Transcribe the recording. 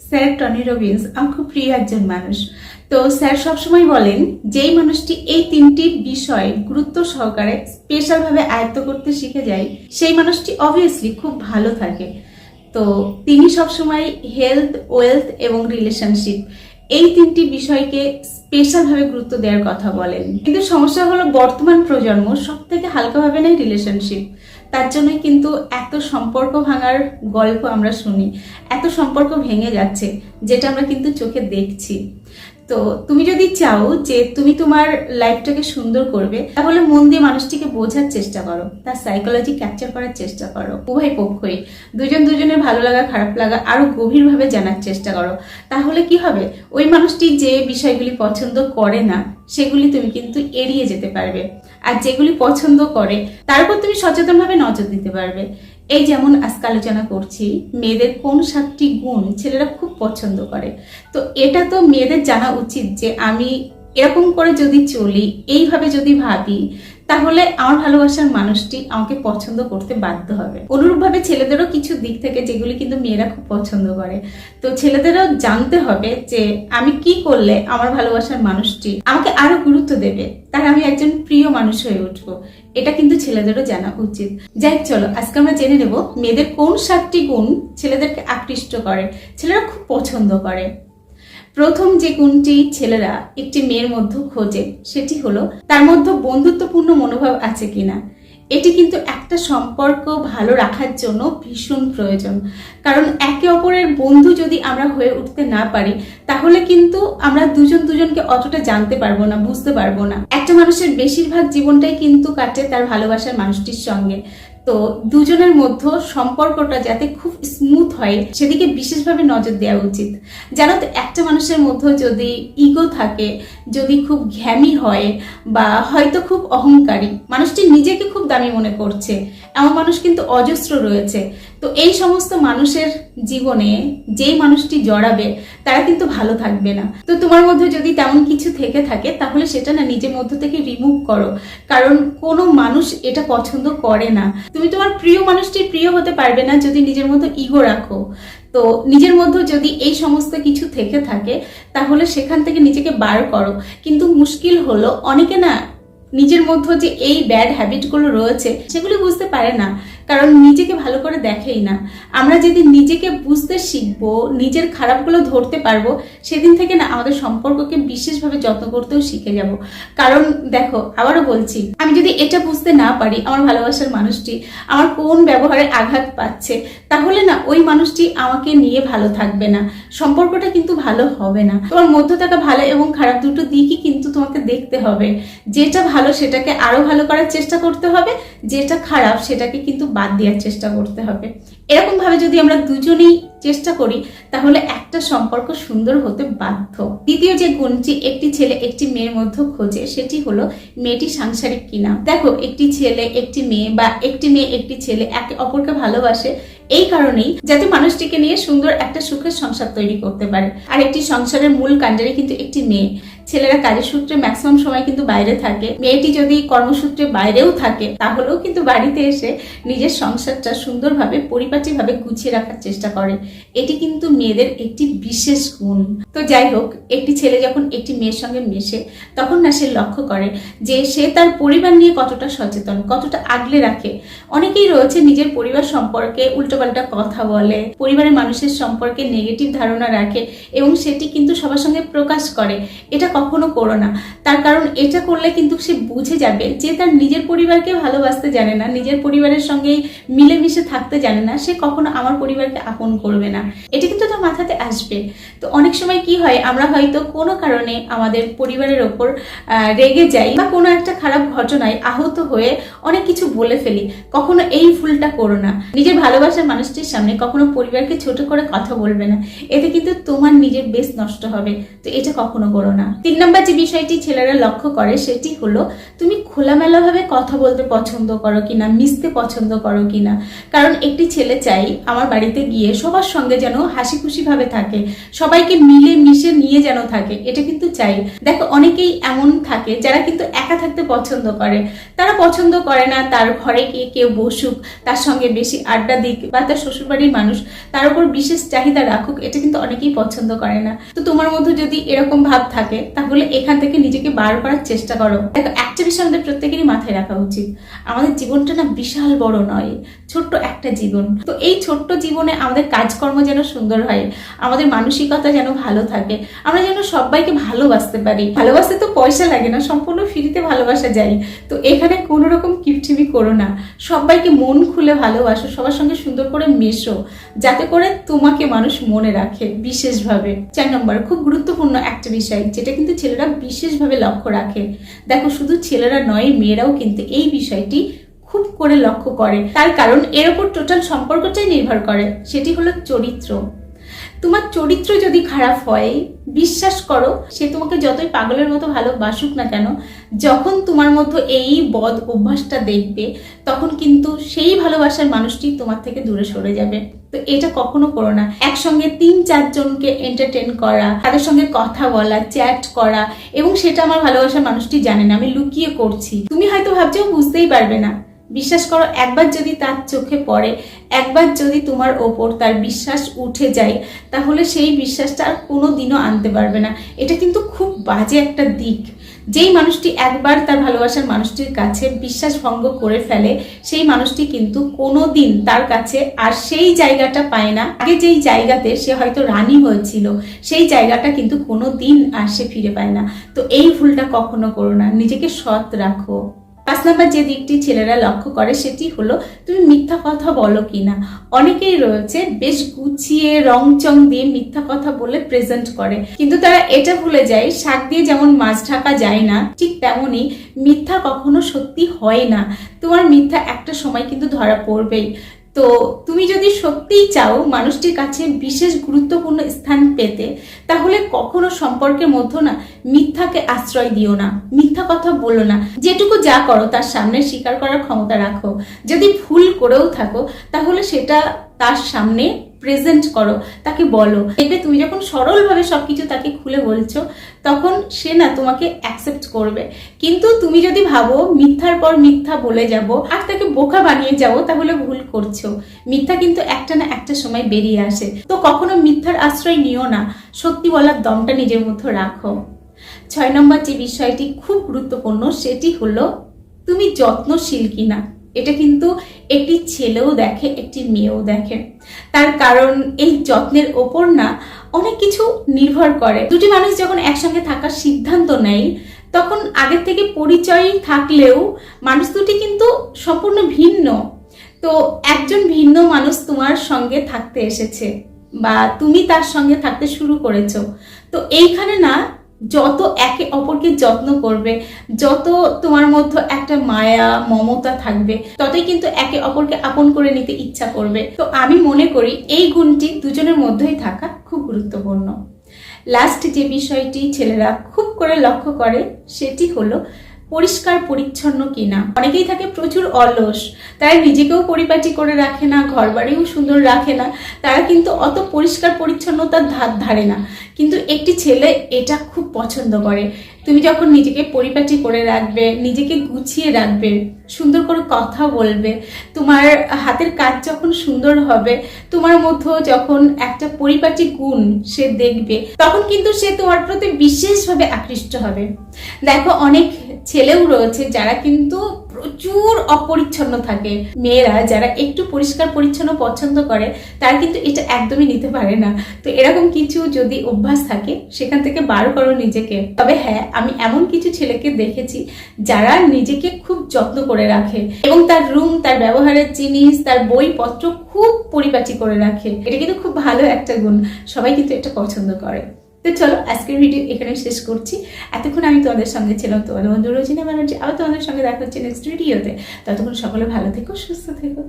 Sir Tony Robbins আমার খুব প্রিয় একজন মানুষ। তো স্যার সবসময় বলেন যেই মানুষটি এই তিনটি বিষয় গুরুত্ব সহকারে স্পেশাল ভাবে আয়ত্ত করতে শিখে যায় সেই মানুষটি অবভিয়াসলি খুব ভালো থাকে। তো তিনি সবসময় হেলথ, ওয়েলথ এবং রিলেশনশিপ এই তিনটি বিষয়কে স্পেশাল ভাবে গুরুত্ব দেওয়ার কথা বলেন। কিন্তু সমস্যা হলো বর্তমান প্রজন্ম সব থেকে হালকাভাবে নেয় রিলেশনশিপ। তার জন্যই কিন্তু এত সম্পর্ক ভাঙার গল্প আমরা শুনি, এত সম্পর্ক ভেঙে যাচ্ছে, যেটা আমরা কিন্তু চোখে দেখছি। তো তুমি যদি চাও যে তুমি তোমার লাইফটাকে সুন্দর করবে, তাহলে মন দিয়ে মানুষটিকে বোঝার চেষ্টা করো, তার সাইকোলজি ক্যাপচার করার চেষ্টা করো। উভয় পক্ষই দুজনের ভালো লাগা খারাপ লাগা আরো গভীরভাবে জানার চেষ্টা করো। তাহলে কি হবে, ওই মানুষটি যে বিষয়গুলি পছন্দ করে না সেগুলি তুমি কিন্তু এড়িয়ে যেতে পারবে, আর যেগুলি পছন্দ করে তার উপর তুমি সচেতনভাবে নজর দিতে পারবে। এই যেমন আজকে আলোচনা করছি মেয়েদের কোন 7টি গুণ ছেলেরা খুব পছন্দ করে। তো এটা তো মেয়েদের জানা উচিত যে আমি এরকম করে যদি চলি, এইভাবে যদি ভাবি, তাহলে আমার ভালোবাসার মানুষটি আমাকে পছন্দ করতে বাধ্য হবে। অনুরূপভাবে ছেলেদেরও কিছু দিক থেকে যেগুলি কিন্তু মেয়েরা খুব পছন্দ করে। তো ছেলেদেরও জানতে হবে যে আমি কি করলে আমার ভালোবাসার মানুষটি আমাকে আরো গুরুত্ব দেবে, তার আমি একজন প্রিয় মানুষ হয়ে উঠবো। এটা কিন্তু ছেলেদেরও জানা উচিত। যাই চলো আজকে আমরা জেনে নেব মেয়েদের কোন 7টি গুণ ছেলেদেরকে আকৃষ্ট করে, ছেলেরা খুব পছন্দ করে। প্রথম যে গুণটি ছেলেরা একটি মেয়ের মধ্যে খোঁজে সেটি হলো তার মধ্যে বন্ধুত্বপূর্ণ মনোভাব আছে কিনা। এটি কিন্তু একটা সম্পর্ক ভালো রাখার জন্য ভীষণ প্রয়োজন, কারণ একে অপরের বন্ধু যদি আমরা হয়ে উঠতে না পারি তাহলে কিন্তু আমরা দুজনকে অতটা জানতে পারবো না, বুঝতে পারবো না। একটা মানুষের বেশিরভাগ জীবনটাই কিন্তু কাটে তার ভালোবাসার মানুষটির সঙ্গে। তো দুজনের মধ্যে সম্পর্কটা যাতে খুব স্মুথ হয় সেদিকে বিশেষভাবে নজর দেওয়া উচিত। জানো তো, একটা মানুষের মধ্যে যদি ইগো থাকে, যদি খুব ঘ্যামি হয় বা হয়তো খুব অহংকারী, মানুষটি নিজেকে খুব দামি মনে করছে, এমন মানুষ কিন্তু অজস্র রয়েছে। তো এই সমস্ত মানুষের জীবনে যেই মানুষটি জড়াবে তারা কিন্তু ভালো থাকবে না। তো তোমার মধ্যে যদি তেমন কিছু থেকে থাকে তাহলে সেটা না নিজের মধ্য থেকে রিমুভ করো, কারণ কোনো মানুষ এটা পছন্দ করে না। তুমি তোমার প্রিয় মানুষটির প্রিয় হতে পারবে না যদি নিজের মধ্যে ইগো রাখো। তো নিজের মধ্যে যদি এই সমস্ত কিছু থেকে থাকে তাহলে সেখান থেকে নিজেকে বার করো। কিন্তু মুশকিল হলো অনেকে না নিজের মধ্যে যে এই ব্যাড হ্যাবিটগুলো রয়েছে সেগুলি বুঝতে পারে না, কারণ নিজেকে ভালো করে দেখেই না। আমরা যেদিন নিজেকে বুঝতে শিখবো, নিজের খারাপগুলো ধরতে পারবো, সেদিন থেকে না আমাদের সম্পর্ককে বিশেষভাবে যত্ন করতেও শিখে যাব। কারণ দেখো, আবারও বলছি, আমি যদি এটা বুঝতে না পারি আমার ভালোবাসার মানুষটি আমার কোন ব্যবহারে আঘাত পাচ্ছে, তাহলে না ওই মানুষটি আমাকে নিয়ে ভালো থাকবে না, সম্পর্কটা কিন্তু ভালো হবে না। তোমার মধ্যে থাকা ভালো এবং খারাপ দুটো দিকই কিন্তু তোমাকে দেখতে হবে। যেটা ভালো সেটাকে আরো ভালো করার চেষ্টা করতে হবে, যেটা খারাপ সেটাকে কিন্তু বাদ দেওয়ার চেষ্টা করতে হবে। এরকম ভাবে যদি আমরা দুজনেই চেষ্টা করি তাহলে একটা সম্পর্ক সুন্দর হতে বাধ্য। দ্বিতীয় যে গুণটি একটি ছেলে একটি মেয়ের মধ্যে খোঁজে সেটি হলো মেয়েটি সাংসারিক কিনা। দেখো, একটি ছেলে একটি মেয়ে বা একটি মেয়ে একটি ছেলে একে অপরকে ভালোবাসে এই কারণেই যাতে মানুষটিকে নিয়ে সুন্দর একটা সুখের সংসার তৈরি করতে পারে। আর একটি সংসারের মূল কাণ্ডারি কিন্তু একটি মেয়ে। ছেলেরা কাজের সূত্রে ম্যাক্সিমাম সময় কিন্তু বাইরে থাকে, মেয়েটি যদি কর্মসূত্রে বাইরেও থাকে তাহলেও কিন্তু বাড়িতে এসে নিজের সংসারটা সুন্দরভাবে পরিপাটিভাবে গুছিয়ে রাখার চেষ্টা করে। এটি কিন্তু মেয়েদের একটি বিশেষ গুণ। তো যাই হোক, একটি ছেলে যখন একটি মেয়ের সঙ্গে মেশে তখন না সে লক্ষ্য করে যে সে তার পরিবার নিয়ে কতটা সচেতন, কতটা আগলে রাখে। অনেকেই রয়েছে নিজের পরিবার সম্পর্কে উল্টোপাল্টা কথা বলে, পরিবারের মানুষের সম্পর্কে নেগেটিভ ধারণা রাখে এবং সেটি কিন্তু সবার সঙ্গে প্রকাশ করে। এটা কখনো করো না, তার কারণ এটা করলে কিন্তু সে বুঝে যাবে যে তার নিজের পরিবারকে ভালোবাসতে জানে না, নিজের পরিবারের সঙ্গে মিলেমিশে থাকতে জানে না, সে কখনো আমার পরিবারকে আপন করবে না। এটা কিন্তু তার মাথাতে আসবে। তো অনেক সময় কি হয়, আমরা হয়তো কোনো কারণে আমাদের পরিবারের ওপর রেগে যাই বা কোনো একটা খারাপ ঘটনায় আহত হয়ে অনেক কিছু বলে ফেলি। কখনো এই ভুলটা করো না। নিজের ভালোবাসার মানুষটির সামনে কখনো পরিবারকে ছোট করে কথা বলবে না, এতে কিন্তু তোমার নিজের বেশ নষ্ট হবে। তো এটা কখনো করো না। 3 নম্বর যে বিষয়টি ছেলেরা লক্ষ্য করে সেটি হলো তুমি খোলামেলা ভাবে কথা বলতে পছন্দ করো কিনা, মিশতে পছন্দ করো কিনা। কারণ একটি ছেলে চাই আমার বাড়িতে গিয়ে সবার সঙ্গে যেন হাসি খুশি ভাবে থাকে, থাকে, সবাইকে মিলে মিশে নিয়ে যেন থাকে, এটা কিন্তু চাই। দেখো অনেকেই এমন থাকে যারা কিন্তু একা থাকতে পছন্দ করে, তারা পছন্দ করে না তার ঘরে গিয়ে কেউ বসুক, তার সঙ্গে বেশি আড্ডা দিক, বা তার শ্বশুরবাড়ির মানুষ তার উপর বিশেষ চাহিদা রাখুক, এটা কিন্তু অনেকেই পছন্দ করে না। তো তোমার মধ্যে যদি এরকম ভাব থাকে তাহলে এখান থেকে নিজেকে বার করার চেষ্টা করো। দেখো একটা বিষয় আমাদের প্রত্যেকেরই মাথায় রাখা উচিত, আমাদের জীবনটা না বিশাল বড় নয়, ছোট্ট একটা জীবন। তো এই ছোট্ট জীবনে আমাদের কাজকর্ম যেন সুন্দর হয়, আমাদের মানসিকতা যেন ভালো থাকে, আমরা যেন সবাইকে ভালোবাসতে পারি। ভালোবাসতে তো পয়সা লাগে না, সম্পূর্ণ ফ্রিতে ভালোবাসা যায়। তো এখানে কোনো রকম কিপটিমি করো না, সবাইকে মন খুলে ভালোবাসো, সবার সঙ্গে সুন্দর করে মেশো, যাতে করে তোমাকে মানুষ মনে রাখে বিশেষভাবে। 4 নম্বর, খুব গুরুত্বপূর্ণ একটা বিষয় যেটা কিন্তু ছেলেরা বিশেষভাবে লক্ষ্য রাখে। দেখো শুধু ছেলেরা নয়, মেয়েরাও কিন্তু এই বিষয়টি খুব করে লক্ষ্য করে, তার কারণ এর উপর টোটাল সম্পর্কটাই নির্ভর করে, সেটি হলো চরিত্র। তোমার চরিত্র যদি খারাপ হয়, বিশ্বাস করো সে তোমাকে যতই পাগলের মতো ভালোবাসুক না কেন, যখন তোমার মধ্যে এই বদ অভ্যাসটা দেখবে তখন কিন্তু সেই ভালোবাসার মানুষটি তোমার থেকে দূরে সরে যাবে। তো এটা কখনো করো না। একসঙ্গে 3-4 জনকে এন্টারটেন করা, তাদের সঙ্গে কথা বলা, চ্যাট করা, এবং সেটা আমার ভালোবাসার মানুষটি জানে না, আমি লুকিয়ে করছি, তুমি হয়তো ভাবছো বুঝতেই পারবে না। বিশ্বাস করো, একবার যদি তার চোখে পড়ে, একবার যদি তোমার ওপর তার বিশ্বাস উঠে যায়, তাহলে সেই বিশ্বাসটা আর কোনো দিনও আনতে পারবে না। এটা কিন্তু খুব বাজে একটা দিক। যেই মানুষটি একবার তার ভালোবাসার মানুষটির কাছে বিশ্বাস ভঙ্গ করে ফেলে, সেই মানুষটি কিন্তু কোনো দিন তার কাছে আর সেই জায়গাটা পায় না। আগে যেই জায়গাতে সে হয়তো রানী হয়েছিল, সেই জায়গাটা কিন্তু কোনো দিন আর সে ফিরে পায় না। তো এই ভুলটা কখনো করো না, নিজেকে সৎ রাখো। 5 নম্বর যে দিকটি ছেলেরা লক্ষ্য করে সেটি হলো তুমি মিথ্যা কথা বলো কিনা। অনেকেই রয়েছে বেশ গুছিয়ে রংচং দিয়ে মিথ্যা কথা বলে প্রেজেন্ট করে, কিন্তু তারা এটা ভুলে যায় শাক দিয়ে যেমন মাছ ঢাকা যায় না, ঠিক তেমনই মিথ্যা কখনো সত্যি হয় না। তোমার মিথ্যা একটা সময় কিন্তু ধরা পড়বেই। তো তুমি যদি সত্যিই চাও মানুষটির কাছে বিশেষ গুরুত্বপূর্ণ স্থান পেতে, তাহলে কখনো সম্পর্কের মধ্যে না মিথ্যাকে আশ্রয় দিও না, মিথ্যা কথা বলো না। যেটুকু যা করো তার সামনে স্বীকার করার ক্ষমতা রাখো। যদি ভুল করেও থাকো তাহলে সেটা তার সামনে প্রেজেন্ট করো, তাকে বলো। দেখবে তুমি যখন সরলভাবে সবকিছু তাকে খুলে বলছো, তখন সে না তোমাকে অ্যাকসেপ্ট করবে। কিন্তু তুমি যদি ভাবো মিথ্যার পর মিথ্যা বলে যাব আর তাকে বোকা বানিয়ে যাবো, তাহলে ভুল করছো। মিথ্যা কিন্তু একটা না একটা সময় বেরিয়ে আসে। তো কখনো মিথ্যার আশ্রয় নিও না, সত্যি বলার দমটা নিজের মধ্যে রাখো। 6 নম্বর যে বিষয়টি খুব গুরুত্বপূর্ণ সেটি হলো তুমি যত্নশীল কিনা। এটা কিন্তু একটি ছেলেও দেখে, একটি মেয়েও দেখে। তার কারণ এই যত্নের ওপর না অনেক কিছু নির্ভর করে। দুটি মানুষ যখন একসঙ্গে থাকার সিদ্ধান্ত নেয়, তখন আগের থেকে পরিচয় থাকলেও মানুষ দুটি কিন্তু সম্পূর্ণ ভিন্ন। তো একজন ভিন্ন মানুষ তোমার সঙ্গে থাকতে এসেছে বা তুমি তার সঙ্গে থাকতে শুরু করেছো। তো এইখানে না যত একে অপরকে যত্ন করবে, যত তোমার মধ্যে একটা মায়া মমতা থাকবে, ততই কিন্তু একে অপরকে আপন করে নিতে ইচ্ছা করবে। তো আমি মনে করি এই গুণটি দুজনের মধ্যেই থাকা খুব গুরুত্বপূর্ণ। লাস্ট যে বিষয়টি ছেলেরা খুব করে লক্ষ্য করে সেটি হলো পরিষ্কার পরিচ্ছন্ন কিনা। অনেকেই থাকে প্রচুর অলস, তারা নিজেকেও পরিপাটি করে রাখে না, ঘর বাড়িও সুন্দর রাখে না, তারা কিন্তু অত পরিষ্কার পরিচ্ছন্নতার ধার ধারে না। কিন্তু একটি ছেলে এটা খুব পছন্দ করে। তুমি যখন নিজেকে পরিপাটি করে রাখবে, নিজেকে গুছিয়ে রাখবে, সুন্দর করে কথা বলবে, তোমার হাতের কাজ যখন সুন্দর হবে, তোমার মধ্যে যখন একটা পরিপাটি গুণ সে দেখবে, তখন কিন্তু সে তোমার প্রতি বিশেষভাবে আকৃষ্ট হবে। দেখো অনেক ছেলেও রয়েছে যারা কিন্তু প্রচুর অপরিচ্ছন্ন থাকে। মেয়েরা যারা একটু পরিষ্কার পরিচ্ছন্ন পছন্দ করে তারা কিন্তু এটা একদমই নিতে পারে না। তো এরকম কিছু যদি অভ্যাস থাকে সেখান থেকে বার করো নিজেকে। তবে হ্যাঁ, আমি এমন কিছু ছেলেকে দেখেছি যারা নিজেকে খুব যত্ন করে রাখে এবং তার রুম, তার ব্যবহারের জিনিস, তার বইপত্র খুব পরিপাটি করে রাখে। এটা কিন্তু খুব ভালো একটা গুণ, সবাই কিন্তু এটা পছন্দ করে। তো চলো আজকের ভিডিও এখানে শেষ করছি। এতক্ষণ আমি তোমাদের সঙ্গে ছিলাম তোমাদের বন্ধু রোজিনা ব্যানার্জি। আবার তোমাদের সঙ্গে দেখা হচ্ছে নেক্সট ভিডিওতে। ততক্ষণ সকলে ভালো থেকো, সুস্থ থেকো।